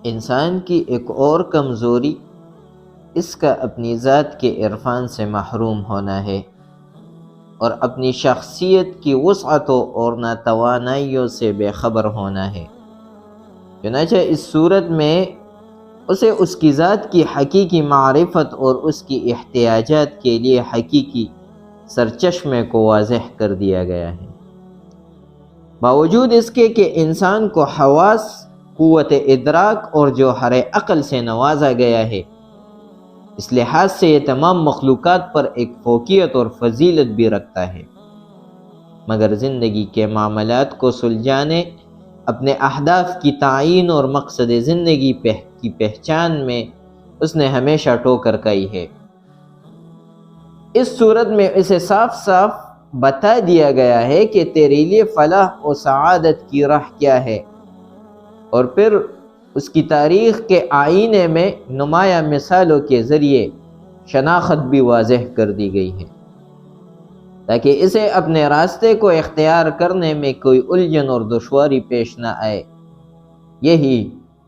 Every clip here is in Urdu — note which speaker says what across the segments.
Speaker 1: انسان کی ایک اور کمزوری اس کا اپنی ذات کے عرفان سے محروم ہونا ہے اور اپنی شخصیت کی وسعتوں اور ناتوانائیوں سے بے خبر ہونا ہے۔ چنانچہ اس صورت میں اسے اس کی ذات کی حقیقی معرفت اور اس کی احتیاجات کے لیے حقیقی سرچشمے کو واضح کر دیا گیا ہے۔ باوجود اس کے کہ انسان کو حواس، قوت ادراک اور جوہر عقل سے نوازا گیا ہے، اس لحاظ سے یہ تمام مخلوقات پر ایک فوقیت اور فضیلت بھی رکھتا ہے، مگر زندگی کے معاملات کو سلجھانے، اپنے اہداف کی تعیین اور مقصد زندگی کی پہچان میں اس نے ہمیشہ ٹوکر کھائی ہے۔ اس صورت میں اسے صاف صاف بتا دیا گیا ہے کہ تیرے لیے فلاح و سعادت کی راہ کیا ہے، اور پھر اس کی تاریخ کے آئینے میں نمایاں مثالوں کے ذریعے شناخت بھی واضح کر دی گئی ہے، تاکہ اسے اپنے راستے کو اختیار کرنے میں کوئی الجھن اور دشواری پیش نہ آئے۔ یہی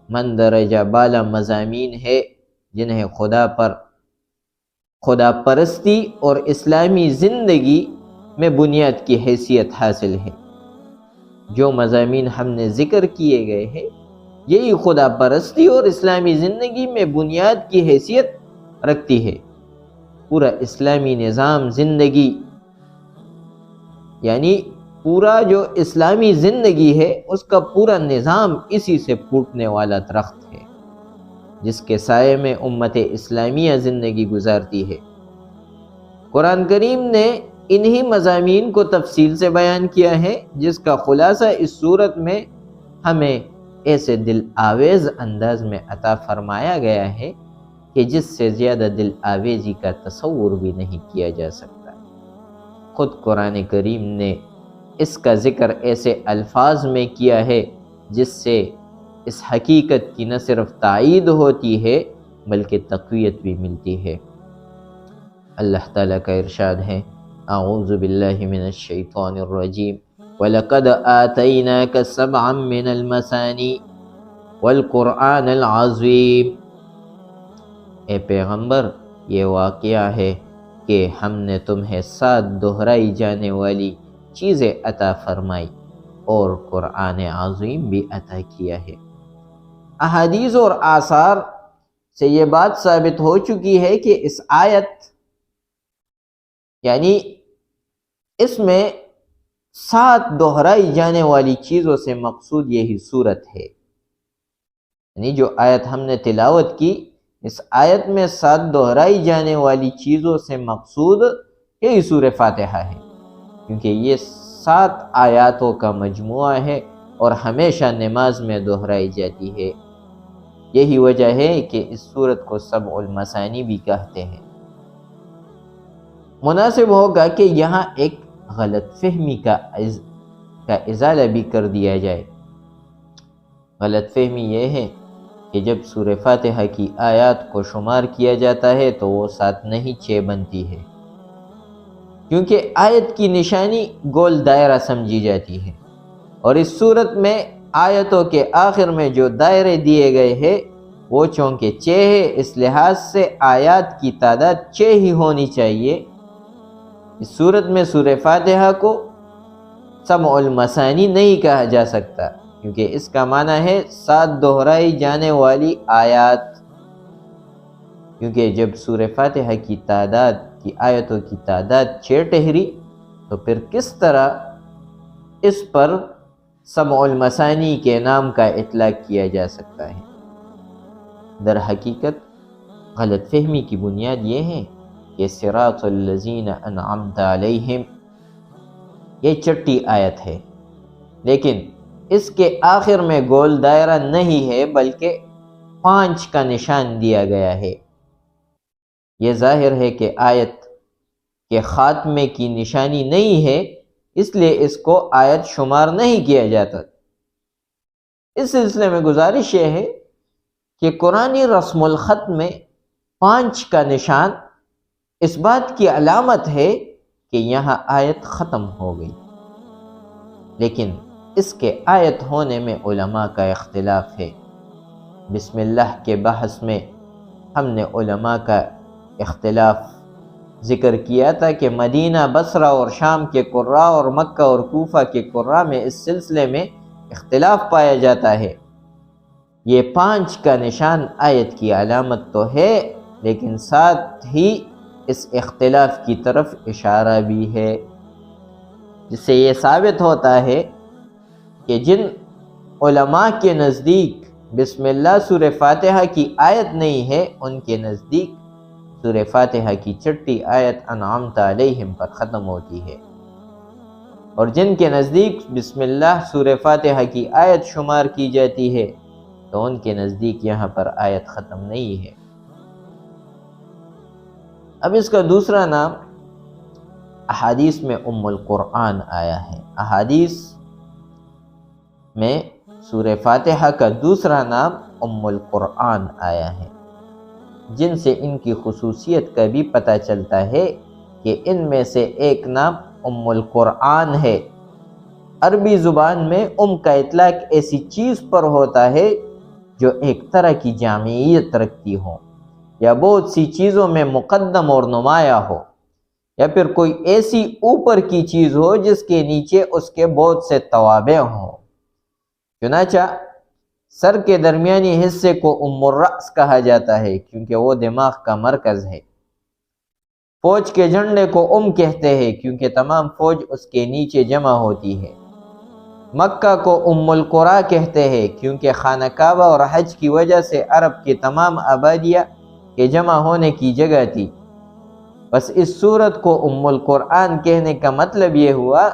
Speaker 1: مندرجہ بالا مضامین ہے جنہیں خدا پرستی اور اسلامی زندگی میں بنیاد کی حیثیت حاصل ہے۔ جو مضامین ہم نے ذکر کیے گئے ہیں، یہی خدا پرستی اور اسلامی زندگی میں بنیاد کی حیثیت رکھتی ہے۔ پورا اسلامی نظام زندگی، یعنی پورا جو اسلامی زندگی ہے، اس کا پورا نظام اسی سے پھوٹنے والا درخت ہے، جس کے سائے میں امت اسلامیہ زندگی گزارتی ہے۔ قرآن کریم نے انہی مضامین کو تفصیل سے بیان کیا ہے، جس کا خلاصہ اس صورت میں ہمیں ایسے دل آویز انداز میں عطا فرمایا گیا ہے کہ جس سے زیادہ دل آویزی کا تصور بھی نہیں کیا جا سکتا۔ خود قرآن کریم نے اس کا ذکر ایسے الفاظ میں کیا ہے جس سے اس حقیقت کی نہ صرف تائید ہوتی ہے بلکہ تقویت بھی ملتی ہے۔ اللہ تعالیٰ کا ارشاد ہے، اعوذ باللہ من الشیطان الرجیم، وَلَقَدْ آتَيْنَاكَ سَبْعًا مِّنَ الْمَثَانِي وَالْقُرْآنَ الْعَظِيمِ۔ اے پیغمبر، یہ واقعہ ہے کہ ہم نے تمہیں 7 دہرائی جانے والی چیزیں عطا فرمائی اور قرآن عظیم بھی عطا کیا ہے۔ احادیث اور آثار سے یہ بات ثابت ہو چکی ہے کہ اس آیت، یعنی اس میں 7 دہرائی جانے والی چیزوں سے مقصود یہی صورت ہے۔ یعنی جو آیت ہم نے تلاوت کی، اس آیت میں 7 دہرائی جانے والی چیزوں سے مقصود یہی سورہ فاتحہ ہے، کیونکہ یہ 7 آیاتوں کا مجموعہ ہے اور ہمیشہ نماز میں دہرائی جاتی ہے۔ یہی وجہ ہے کہ اس سورت کو سبع المثانی بھی کہتے ہیں۔ مناسب ہوگا کہ یہاں ایک غلط فہمی کا ازالہ بھی کر دیا جائے۔ غلط فہمی یہ ہے کہ جب سورہ فاتحہ کی آیات کو شمار کیا جاتا ہے تو وہ 7 نہیں 6 بنتی ہے، کیونکہ آیت کی نشانی گول دائرہ سمجھی جاتی ہے، اور اس صورت میں آیتوں کے آخر میں جو دائرے دیے گئے ہیں وہ چونکہ 6 ہے، اس لحاظ سے آیات کی تعداد 6 ہی ہونی چاہیے۔ اس صورت میں سورہ فاتحہ کو سبع المثانی نہیں کہا جا سکتا، کیونکہ اس کا معنی ہے 7 دہرائی جانے والی آیات، کیونکہ جب سورہ فاتحہ کی آیتوں کی تعداد 6 ٹھہری تو پھر کس طرح اس پر سبع المثانی کے نام کا اطلاق کیا جا سکتا ہے؟ در حقیقت غلط فہمی کی بنیاد یہ ہے کہ صراط الذین انعمت علیہم یہ 6ٹھی آیت ہے، لیکن اس کے آخر میں گول دائرہ نہیں ہے بلکہ 5 کا نشان دیا گیا ہے۔ یہ ظاہر ہے کہ آیت کے خاتمے کی نشانی نہیں ہے، اس لیے اس کو آیت شمار نہیں کیا جاتا۔ اس سلسلے میں گزارش یہ ہے کہ قرآنی رسم الخط میں 5 کا نشان اس بات کی علامت ہے کہ یہاں آیت ختم ہو گئی، لیکن اس کے آیت ہونے میں علماء کا اختلاف ہے۔ بسم اللہ کے بحث میں ہم نے علماء کا اختلاف ذکر کیا تھا کہ مدینہ، بصرہ اور شام کے قراء اور مکہ اور کوفہ کے قراء میں اس سلسلے میں اختلاف پایا جاتا ہے۔ یہ 5 کا نشان آیت کی علامت تو ہے، لیکن ساتھ ہی اس اختلاف کی طرف اشارہ بھی ہے، جس سے یہ ثابت ہوتا ہے کہ جن علماء کے نزدیک بسم اللہ سورہ فاتحہ کی آیت نہیں ہے، ان کے نزدیک سورہ فاتحہ کی چھٹی آیت انعمت علیہم پر ختم ہوتی ہے، اور جن کے نزدیک بسم اللہ سورہ فاتحہ کی آیت شمار کی جاتی ہے تو ان کے نزدیک یہاں پر آیت ختم نہیں ہے۔ اب اس کا دوسرا نام احادیث میں ام القرآن آیا ہے۔ احادیث میں سورہ فاتحہ کا دوسرا نام ام القرآن آیا ہے، جن سے ان کی خصوصیت کا بھی پتہ چلتا ہے کہ ان میں سے ایک نام ام القرآن ہے۔ عربی زبان میں ام کا اطلاق ایسی چیز پر ہوتا ہے جو ایک طرح کی جامعیت رکھتی ہو، یا بہت سی چیزوں میں مقدم اور نمایاں ہو، یا پھر کوئی ایسی اوپر کی چیز ہو جس کے نیچے اس کے بہت سے توابع ہوں۔ چنانچہ سر کے درمیانی حصے کو ام الرأس کہا جاتا ہے، کیونکہ وہ دماغ کا مرکز ہے۔ فوج کے جھنڈے کو کہتے ہیں، کیونکہ تمام فوج اس کے نیچے جمع ہوتی ہے۔ مکہ کو ام القریٰ کہتے ہیں، کیونکہ خانہ کعبہ اور حج کی وجہ سے عرب کی تمام آبادیاں کے جمع ہونے کی جگہ تھی۔ بس اس سورت کو ام القرآن کہنے کا مطلب یہ ہوا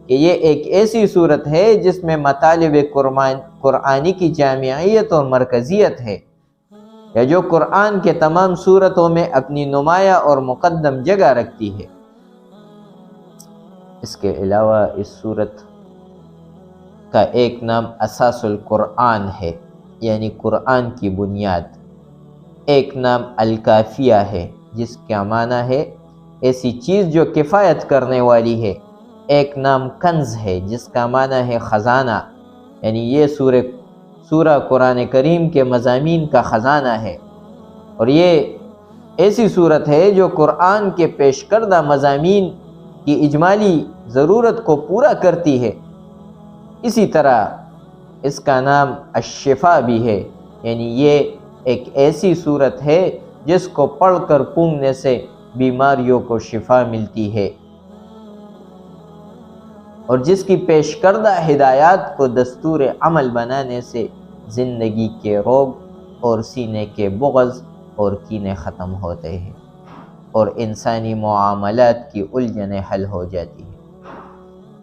Speaker 1: کہ یہ ایک ایسی صورت ہے جس میں مطالب قرآنی کی جامعیت اور مرکزیت ہے، یا جو قرآن کے تمام صورتوں میں اپنی نمایاں اور مقدم جگہ رکھتی ہے۔ اس کے علاوہ اس صورت کا ایک نام اساس القرآن ہے، یعنی قرآن کی بنیاد۔ ایک نام الکافیہ ہے، جس کا معنی ہے ایسی چیز جو کفایت کرنے والی ہے۔ ایک نام کنز ہے، جس کا معنی ہے خزانہ، یعنی یہ سورہ قرآن کریم کے مضامین کا خزانہ ہے، اور یہ ایسی صورت ہے جو قرآن کے پیش کردہ مضامین کی اجمالی ضرورت کو پورا کرتی ہے۔ اسی طرح اس کا نام الشفا بھی ہے، یعنی یہ ایک ایسی صورت ہے جس کو پڑھ کر پونگنے سے بیماریوں کو شفا ملتی ہے، اور جس کی پیش کردہ ہدایات کو دستور عمل بنانے سے زندگی کے روگ اور سینے کے بغض اور کینے ختم ہوتے ہیں، اور انسانی معاملات کی الجھنیں حل ہو جاتی ہیں۔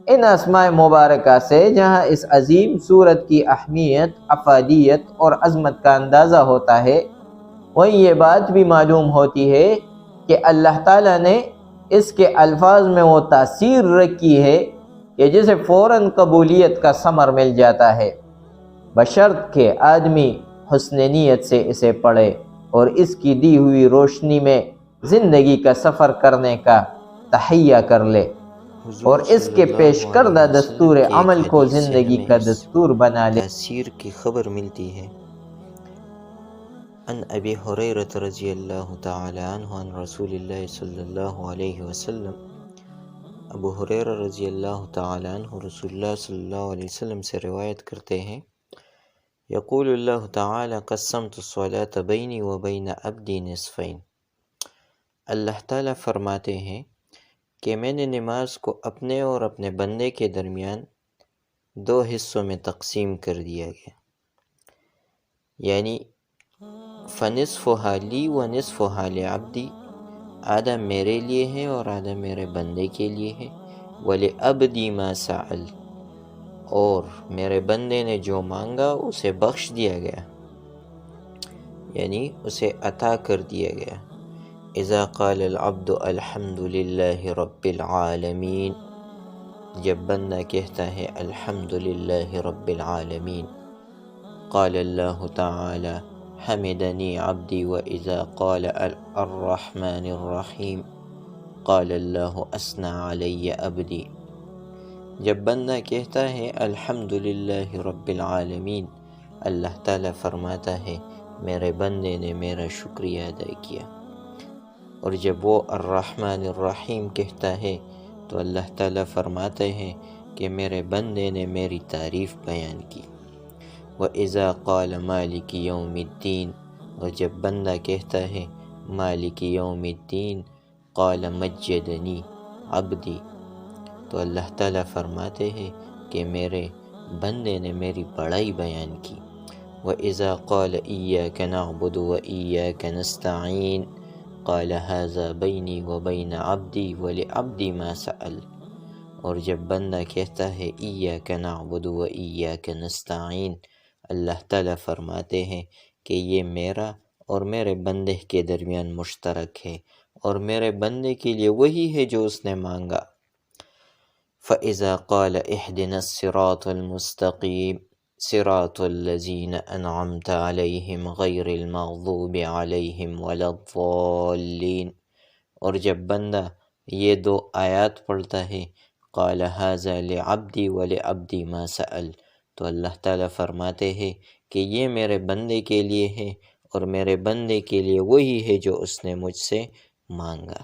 Speaker 1: ان اسماء مبارکہ سے جہاں اس عظیم سورت کی اہمیت، افادیت اور عظمت کا اندازہ ہوتا ہے، وہیں یہ بات بھی معلوم ہوتی ہے کہ اللہ تعالیٰ نے اس کے الفاظ میں وہ تاثیر رکھی ہے کہ جسے فوراً قبولیت کا ثمر مل جاتا ہے، بشرط کہ آدمی حسن نیت سے اسے پڑھے اور اس کی دی ہوئی روشنی میں زندگی کا سفر کرنے کا تہیہ کر لے، اور اس کے پیش کردہ دستور عمل کو زندگی کا دستور بنا لے۔
Speaker 2: تاثیر کی خبر ملتی ہے۔ عن ابی ہریرہ رضی اللہ تعالی عنہ عن رسول اللہ صلی اللہ علیہ وسلم، ابو ہریرہ رضی اللہ تعالی عنہ رسول اللہ صلی اللہ علیہ وسلم سے روایت کرتے ہیں، یقول اللہ تعالی قسمت الصلاة بینی و بین عبدی نصفین، اللہ تعالیٰ فرماتے ہیں کہ میں نے نماز کو اپنے اور اپنے بندے کے درمیان 2 حصوں میں تقسیم کر دیا گیا، یعنی فنصفها لی و نصفها لعبدی، آدھا میرے لیے ہے اور آدھا میرے بندے کے لیے ہے، وَلِعَبْدِ مَا سَأَلَ، اور میرے بندے نے جو مانگا اسے بخش دیا گیا، یعنی اسے عطا کر دیا گیا۔ اذا قال العبد الحمد للہ رب العالمین، جب بندہ کہتا ہے الحمد للہ رب العالمین، قال اللہ تعالی حمدنی عبدی، واذا قال الرحمن الرحیم قال اللہ اثنى علی عبدی، جب بندہ کہتا ہے الحمد للہ رب العالمین، اللہ تعالیٰ فرماتا ہے میرے بندے نے میرا شکریہ ادا کیا۔ اور جب وہ الرحمن الرحیم کہتا ہے تو اللہ تعالیٰ فرماتے ہیں کہ میرے بندے نے میری تعریف بیان کی۔ وَإِذَا قَالَ مَالِكِ يَوْمِ الدِّينِ، اور جب بندہ کہتا ہے مالک یوم الدین، قال مجدنی عبدی، تو اللہ تعالیٰ فرماتے ہیں کہ میرے بندے نے میری بڑائی بیان کی۔ وَإِذَا قَالَ إِيَّاكَ نَعْبُدُ وَإِيَّاكَ نَسْتَعِينُ قَالَ هَذَا بَيْنِي وَبَيْنَ عَبْدِي وَلِعَبْدِي مَا سَأَلَ، اور جب بندہ کہتا ہے إِيَّاكَ نَعْبُدُ وَإِيَّاكَ نَسْتَعِينُ، اللہ تعالیٰ فرماتے ہیں کہ یہ میرا اور میرے بندے کے درمیان مشترک ہے، اور میرے بندے کے لیے وہی ہے جو اس نے مانگا۔ فَإِذَا قَالَ اهْدِنَا الصِّرَاطَ الْمُسْتَقِيمَ صِرَاطَ الَّذِينَ أَنْعَمْتَ عَلَيْهِمْ غَيْرِ الْمَغْضُوبِ عَلَيْهِمْ وَلَا الضَّالِّينَ، اور جب بندہ یہ دو آیات پڑھتا ہے قَالَ هَذَا لِعَبْدِي وَلِعَبْدِي مَا سَأَلَ، تو اللہ تعالیٰ فرماتے ہیں کہ یہ میرے بندے کے لیے ہے اور میرے بندے کے لیے وہی ہے جو اس نے مجھ سے مانگا۔